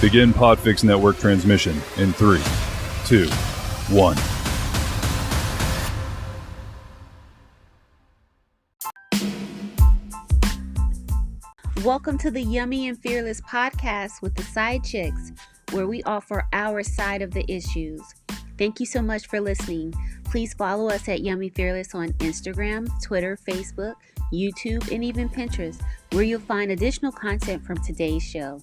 Begin Phnx network transmission in 3, 2, 1. Welcome to the Yummy and Fearless podcast with the Sidechicks, where we offer our side of the issues. Thank you so much for listening. Please follow us at Yummy Fearless on Instagram, Twitter, Facebook, YouTube, and even Pinterest, where you'll find additional content from today's show.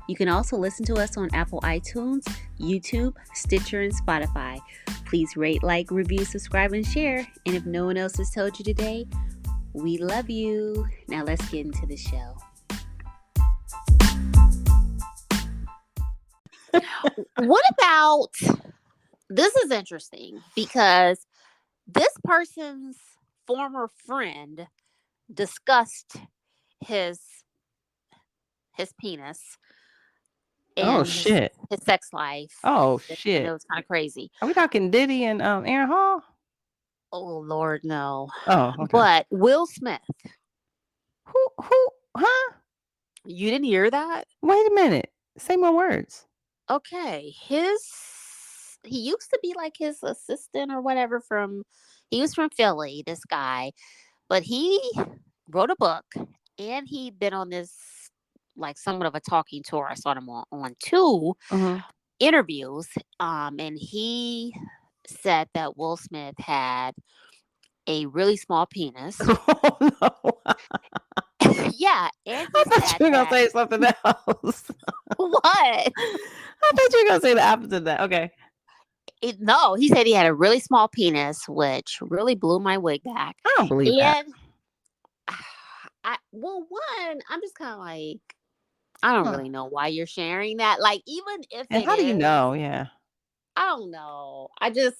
You can also listen to us on Apple iTunes, YouTube, Stitcher, and Spotify. Please rate, like, review, subscribe, and share. And if no one else has told you today, we love you. Now let's get into the show. What about, this is interesting because this person's former friend discussed his penis and shit. his sex life. Oh, And shit. it was kind of crazy. Are we talking Diddy and Aaron Hall? Oh, Lord, no. Oh, okay. But Will Smith, Who, huh? you didn't hear that? Wait a minute. Say more words. Okay, he used to be like his assistant or whatever he was from Philly, this guy, but he wrote a book and he'd been on this, like somewhat of a talking tour. I saw him on 2 interviews, and he said that Will Smith had a really small penis. Oh, no. Yeah, and I thought you were going to say something else. What? I thought you were going to say the opposite of that. Okay. No, he said he had a really small penis, which really blew my wig back. I don't believe that. I'm just kind of like, I don't really know why you're sharing that. Like, even if And how do you know? Yeah. I don't know. I just,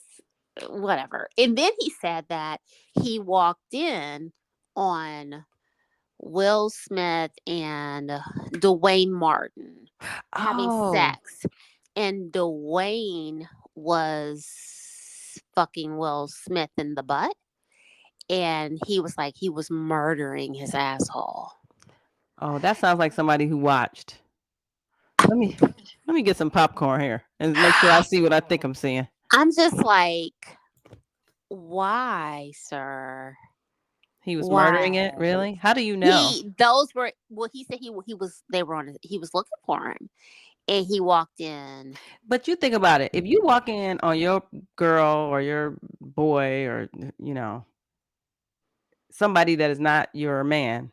whatever. And then he said that he walked in on Will Smith and Dwayne Martin having sex. And Dwayne was fucking Will Smith in the butt. And he was like, he was murdering his asshole. Oh, that sounds like somebody who watched. Let me get some popcorn here and make sure I see what I think I'm seeing. I'm just like, why, sir? He was murdering it, really? How do you know? He said he was looking for him. And he walked in. But you think about it. If you walk in on your girl or your boy or, somebody that is not your man,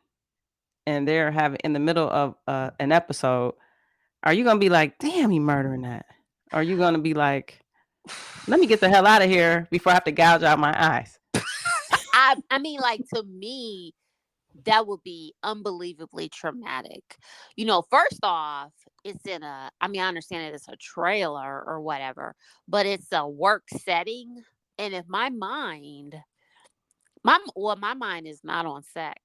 and they're having in the middle of an episode, are you going to be like, damn, he murdering that? Or are you going to be like, let me get the hell out of here before I have to gouge out my eyes? I mean, like, to me, that would be unbelievably traumatic. First off, I understand it's a trailer or whatever, but it's a work setting. And if my mind is not on sex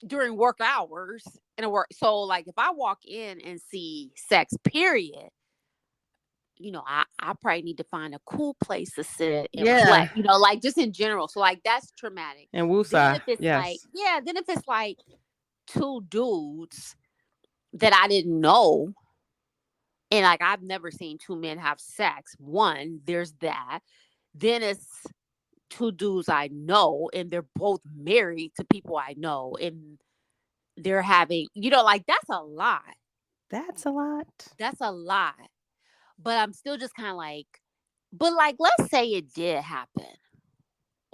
during work hours so like if I walk in and see sex, period, I probably need to find a cool place to sit and reflect, like just in general. So like that's traumatic. And woosah, yes. Then if it's like 2 dudes that I didn't know, and like I've never seen 2 men have sex. One, there's that. Then it's 2 dudes I know, and they're both married to people I know, and they're having, like that's a lot. That's a lot. That's a lot. But I'm still just kind of like, but like, let's say it did happen.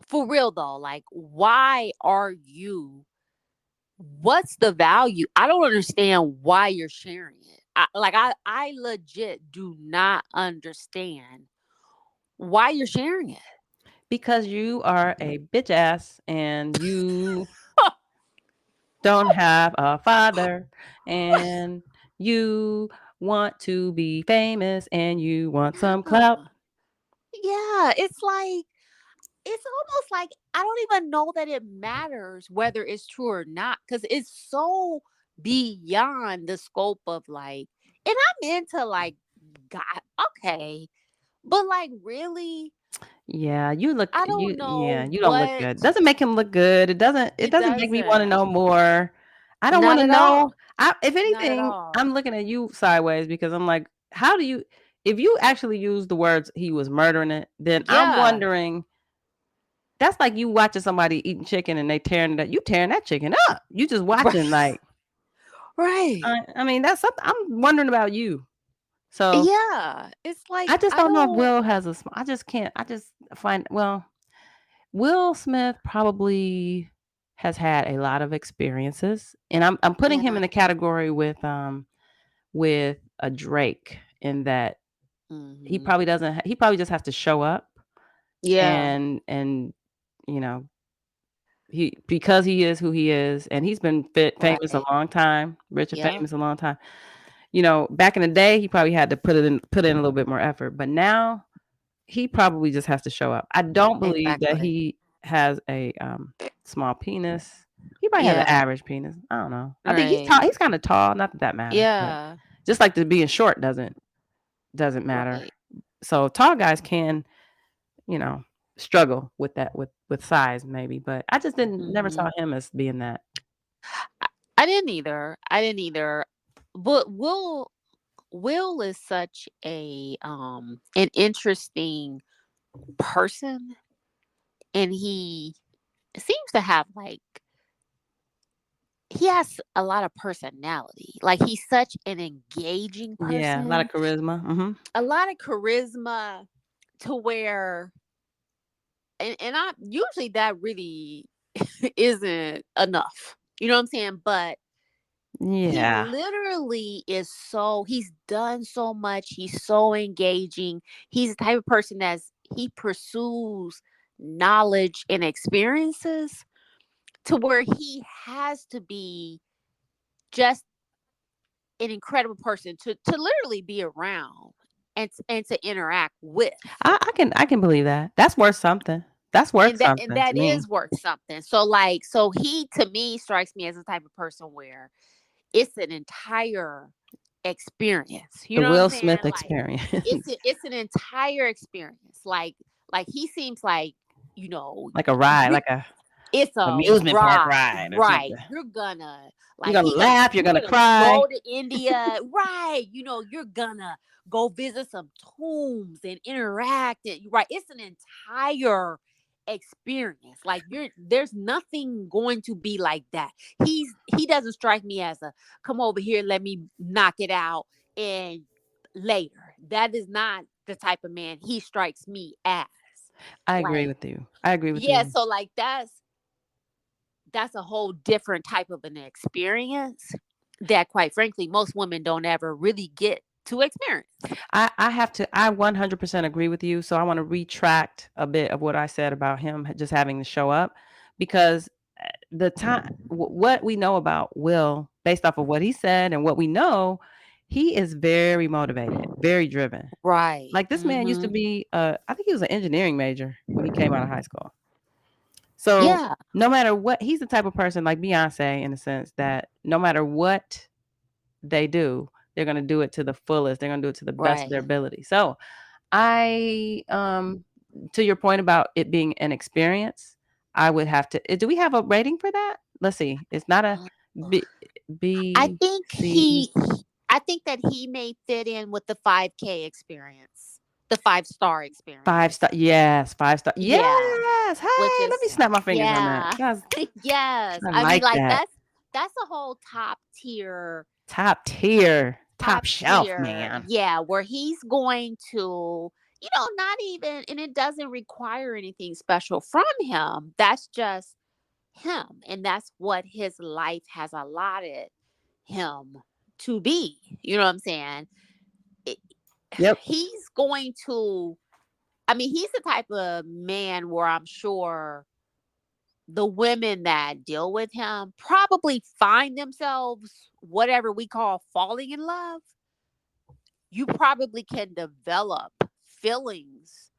For real though, like, why are you? What's the value? I don't understand why you're sharing it. I legit do not understand why you're sharing it. Because you are a bitch ass and you don't have a father and you want to be famous and you want some clout. Yeah, it's almost like I don't even know that it matters whether it's true or not, because it's so beyond the scope of like, and I'm into like, God, okay, but like really, Yeah, you look. I don't know. Yeah, you don't look good. Doesn't make him look good. It doesn't make me want to know more. I don't Not want to at know. all. If Not at anything, all. I'm looking at you sideways because I'm like, how do you? If you actually use the words "he was murdering it," then I'm Yeah. wondering. That's like you watching somebody eating chicken and they tearing that. You tearing that chicken up. You just watching like. Right. I mean, that's something. I'm wondering about you. So Yeah. It's like I just I don't know if don't. Will has a. I just can't. I just find Will Smith probably has had a lot of experiences, and I'm putting him in Yeah. the category with a Drake in that he Hmm. probably doesn't. He probably just has to show up Yeah. and you know because he is who he is, and he's been famous a Right. long time, rich and Yep. famous a long time. Back in the day, he probably had to put in a little bit more effort, but now he probably just has to show up. I don't believe that Exactly. he has a small penis. He probably has an Yeah. average penis. I don't know. I think he's Right. tall. He's kind of tall. Not that that matters, but Yeah. just like the being short doesn't matter. Right. So tall guys can, you know, struggle with that with size maybe, but I just didn't never Hmm. saw him as being that. I didn't either. I didn't either. But Will is such an interesting person, and he seems to have like he has a lot of personality. Like he's such an engaging Yeah, a lot of person, charisma. a lot of charisma to where and I usually that really isn't enough. You know what I'm saying? But he Yeah, literally he's done so much. He's so engaging. He's the type of person he pursues knowledge and experiences to where he has to be just an incredible person to literally be around and to interact with. I can believe that. That's worth something. That's worth And something to that me. is worth something. So he to me strikes me as the type of person where it's an entire experience. You The know what I'm Will saying? Smith Like experience. it's an entire experience. Like he seems like, Like a ride, you like a it's a amusement park ride, ride or right? something. You're gonna You're like gonna laugh, you're you're gonna gonna cry. go to India, right? You're gonna go visit some tombs and interact and right. It's an entire experience. Like there's nothing going to be like that. He doesn't strike me as a come over here, let me knock it out and later. That is not the type of man he strikes me as. I agree Like, with you. I agree with yeah, you. so like that's a whole different type of an experience that quite frankly most women don't ever really get to experience. I 100% agree with you. So I want to retract a bit of what I said about him just having to show up because what we know about Will, based off of what he said and what we know, he is very motivated, very driven. Right. Like this man used to Hmm. be, I think he was an engineering major when he came out of high school. So Yeah. no matter what, he's the type of person like Beyonce in the sense that no matter what they do, they're gonna do it to the fullest. They're gonna do it to the best of their Right. ability. So I to your point about it being an experience, I would have to do we have a rating for that? Let's see. It's not a Oh. B I B think C I think that he may fit in with the 5K experience, the 5-star 5 star. experience. Yes, 5 star. Yeah, Yes. which Hey, let me is snap my fingers on that. yeah. Guys, Yes. I I mean like like that. that's a whole Top tier, top top shelf, tier, man. yeah, where he's going to, not even, and it doesn't require anything special from him. That's just him. And that's what his life has allotted him to be. You know what I'm saying? It- Yep. he's going to, I mean, he's the type of man where I'm sure the women that deal with him probably find themselves whatever we call falling in love. You probably can develop feelings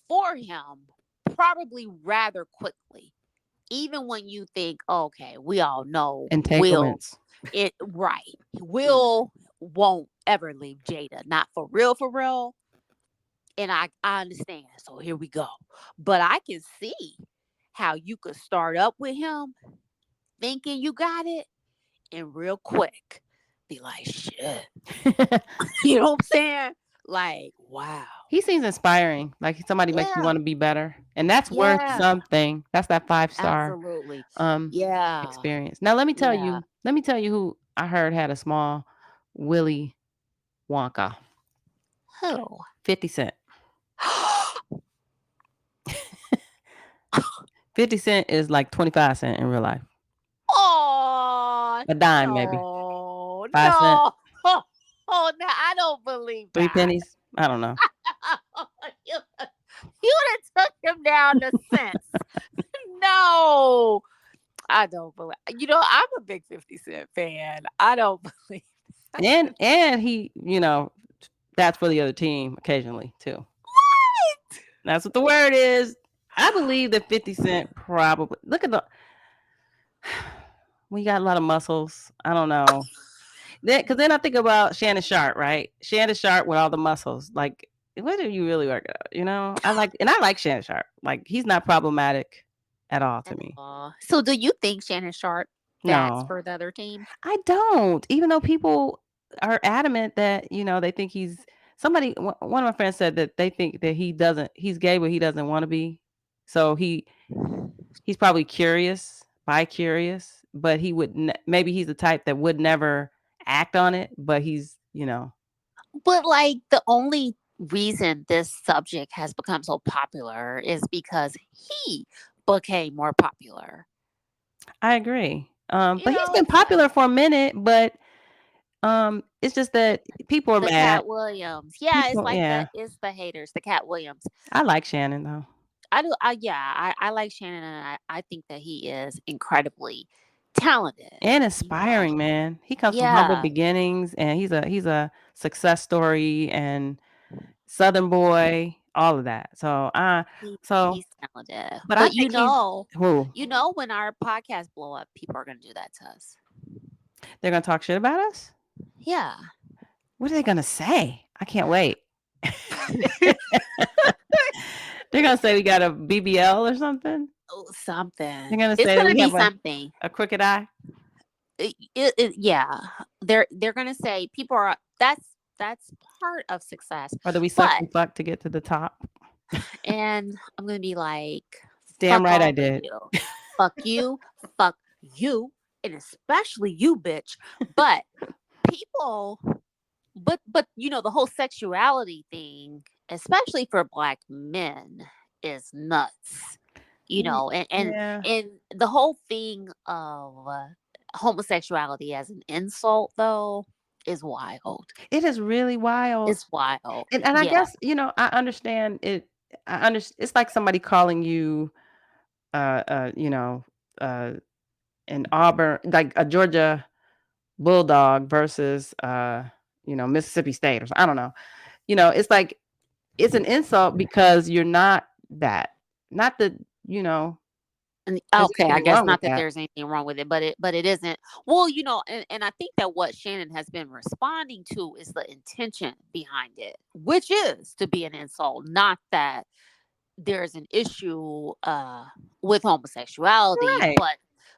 for him probably rather quickly. Even when you think, okay, we all know Entanglements. Will won't ever leave Jada. Not for real, for real. And I understand. So here we go. But I can see how you could start up with him thinking you got it. and real quick be like, shit. You know what I'm saying? Like, wow. He seems inspiring. Like somebody makes you Yeah. want to be better, and that's worth Yeah. something. That's that 5-star Absolutely. Yeah. experience. Now let me tell Yeah. you. Let me tell you who I heard had a small Willy Wonka. Who? 50 Cent. 50 Cent is like 25 cent in real life. Oh, A dime, maybe. no, 5 cent. no. Oh, no, I don't believe 3 that. pennies. I don't know. you done took him down to cents. No, I don't believe. You know, I'm a big 50 Cent fan. I don't believe. And he, that's for the other team occasionally too. What? That's what the word is. I believe that 50 Cent probably look at we got a lot of muscles. I don't know. Because then I think about Shannon Sharp, right? Shannon Sharp with all the muscles. Like, what do you really work out? I like Shannon Sharp. Like, he's not problematic at all to me. So do you think Shannon Sharp bats No, for the other team? I don't. Even though people are adamant that, they think he's somebody, one of my friends said that they think that he's gay, but he doesn't want to be. So he's probably bi-curious, but he would, maybe he's the type that would never act on it, but he's, But like the only reason this subject has become so popular is because he became more popular. I agree. But he's been popular for a minute, but it's just that people are the mad. Cat Williams. Yeah, it's like it's the haters, the Cat Williams. I like Shannon though. I do. I like Shannon, and I think that he is incredibly talented and inspiring, man. He comes from humble beginnings, and he's a success story and Southern boy, all of that. So he's talented. But I think when our podcast blow up, people are gonna do that to us. They're gonna talk shit about us? Yeah. What are they gonna say? I can't wait. They're gonna say we got a BBL or something. Oh, something. They're gonna say it's gonna be something. A crooked eye. Yeah. They're gonna say people are that's part of success. Or that we suck and fuck to get to the top. And I'm gonna be like, damn right I did. Fuck you, and especially you, bitch. But people, but the whole sexuality thing, especially for Black men, is nuts. And the whole thing of homosexuality as an insult, though, is wild. It is really wild. It's wild. And I guess, I understand it. It's like somebody calling you, an Auburn, like a Georgia Bulldog versus, Mississippi State, or I don't know. It's like, it's an insult because you're not that. Not that, Okay, I guess not that there's anything wrong with it, but it isn't. Well, and I think that what Shannon has been responding to is the intention behind it, which is to be an insult, not that there's an issue with homosexuality, right.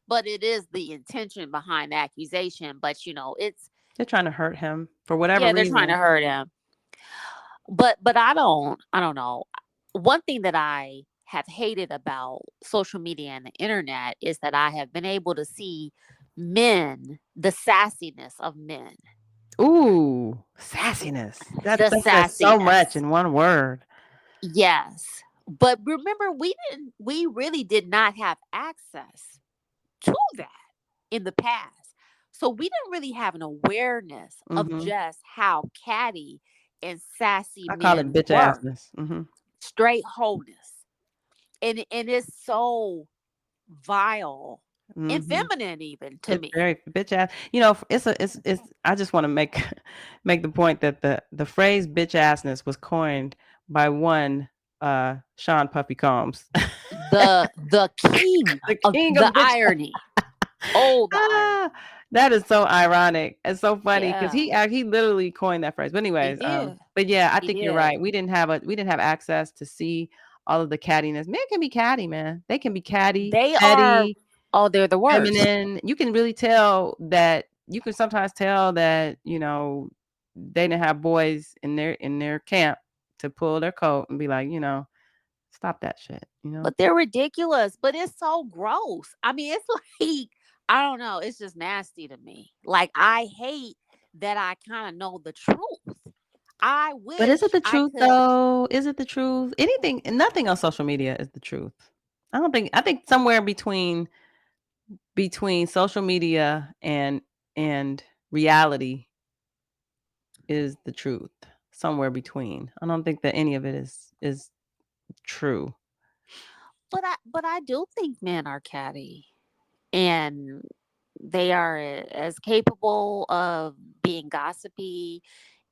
but it is the intention behind the accusation. But they're trying to hurt him for whatever reason. They're trying to hurt him. But I don't know. One thing that I have hated about social media and the internet is that I have been able to see the sassiness of men. Ooh, sassiness. That's so much in one word. Yes. But remember, we really did not have access to that in the past. So we didn't really have an awareness of just how catty and sassy men call it bitch assness. Straight wholeness. And it's so vile and feminine, even to me. Very bitch ass. It's. I just want to make the point that the phrase bitch assness was coined by one Sean Puffy Combs, the king of the irony. Oh, the irony. That is so ironic and so funny because he literally coined that phrase. But anyways, but yeah, I think you're right. We didn't have access to see all of the cattiness. Men can be catty, man. They can be catty. They petty, Oh, they're the worst. feminine. You can really tell that. You can sometimes tell that, you know, they didn't have boys in their camp to pull their coat and be like, you know, stop that shit, you know. But they're ridiculous. But it's so gross. I mean, it's like, I don't know. It's just nasty to me. Like, I hate that I kind of know the truth. I wish. But is it the I truth could. though? Is it the truth? Nothing on social media is the truth. I think somewhere between social media and reality is the truth. Somewhere between. I don't think that any of it is true. But I do think men are catty, and they are as capable of being gossipy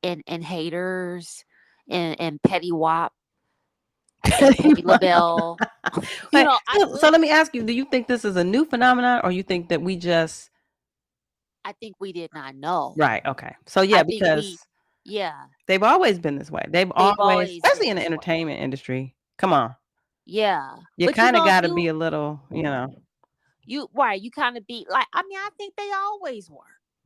and haters and petty wop and petty labelle. You know, So let me ask you, do you think this is a new phenomenon, or you think that I think we did not know. right, okay. So yeah, I think because yeah, they've always been this way. They've always, especially been in the this way. entertainment industry. Come on. Yeah. You But kind of got to you be a little, you know. you kind of be like, I mean, I think they always were.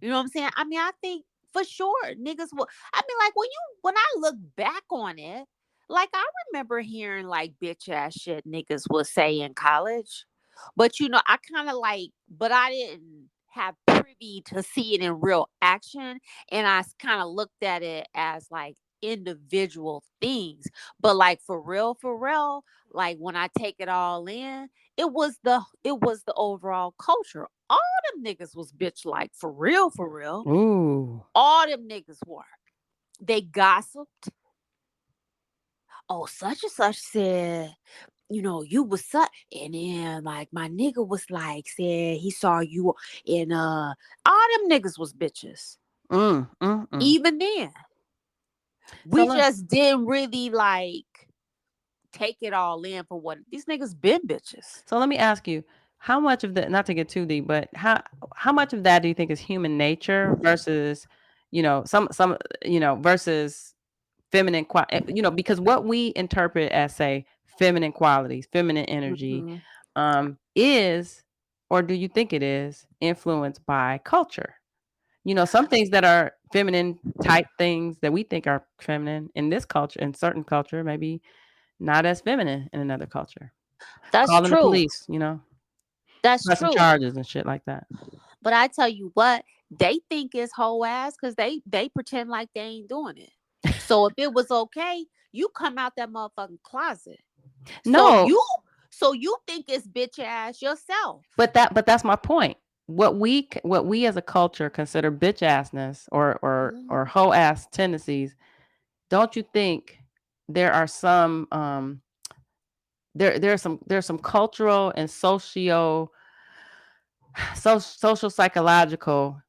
You know what I'm saying? I mean, I think for sure niggas will. I mean, like, when I look back on it, like, I remember hearing like bitch ass shit niggas will say in college. But you know, I kind of like, but I didn't have privy to see it in real action, and I kind of looked at it as like individual things. But like for real, like when I take it all in, it was the overall culture. All them niggas was bitch like, for real. Ooh. All them niggas were. They gossiped. Oh, such and such said, you know, you was such, and then like my nigga was like, said he saw you in all them niggas was bitches. Even then. We just didn't really like take it all in for what these niggas been bitches. So let me ask you, how much of that, not to get too deep, but how much of that do you think is human nature versus, you know, some you know, versus feminine you know, because what we interpret as, say, feminine qualities, feminine energy, is, or do you think it is influenced by culture? You know, some things that are feminine type things that we think are feminine in this culture, in certain culture, maybe not as feminine in another culture. That's Calling the true. police, you know, That's pressing true. charges and shit like that. But I tell you what, they think it's whole ass because they pretend like they ain't doing it. So if it was okay, you come out that motherfucking closet. No. So you think it's bitch ass yourself. But that's my point. What we as a culture consider bitch assness or hoe ass tendencies, don't you think there are some there's some cultural and social psychological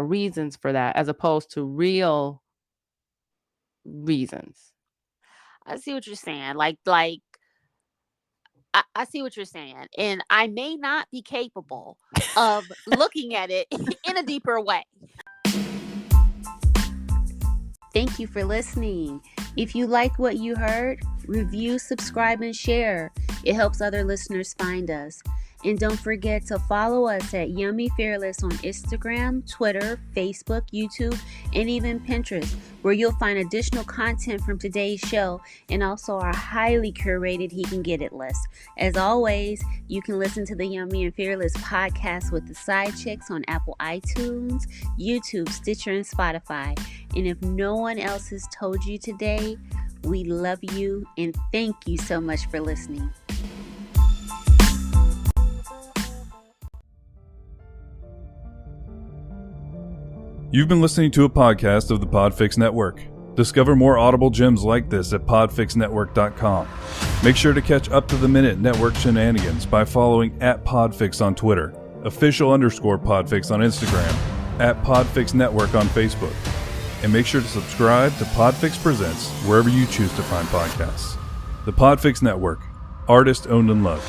reasons for that, as opposed to real reasons? I see what you're saying. Like I see what you're saying, and I may not be capable of looking at it in a deeper way. Thank you for listening. If you like what you heard, review, subscribe, and share. It helps other listeners find us. And don't forget to follow us at Yummy Fearless on Instagram, Twitter, Facebook, YouTube, and even Pinterest, where you'll find additional content from today's show and also our highly curated He Can Get It list. As always, you can listen to the Yummy and Fearless podcast with the Sidechicks on Apple iTunes, YouTube, Stitcher, and Spotify. And if no one else has told you today, we love you and thank you so much for listening. You've been listening to a podcast of the Phnx Network. Discover more audible gems like this at podfixnetwork.com. Make sure to catch up-to-the-minute network shenanigans by following @Podfix on Twitter, official_Podfix on Instagram, @Podfix Network on Facebook. And make sure to subscribe to Phnx Presents wherever you choose to find podcasts. The Phnx Network, artist owned and loved.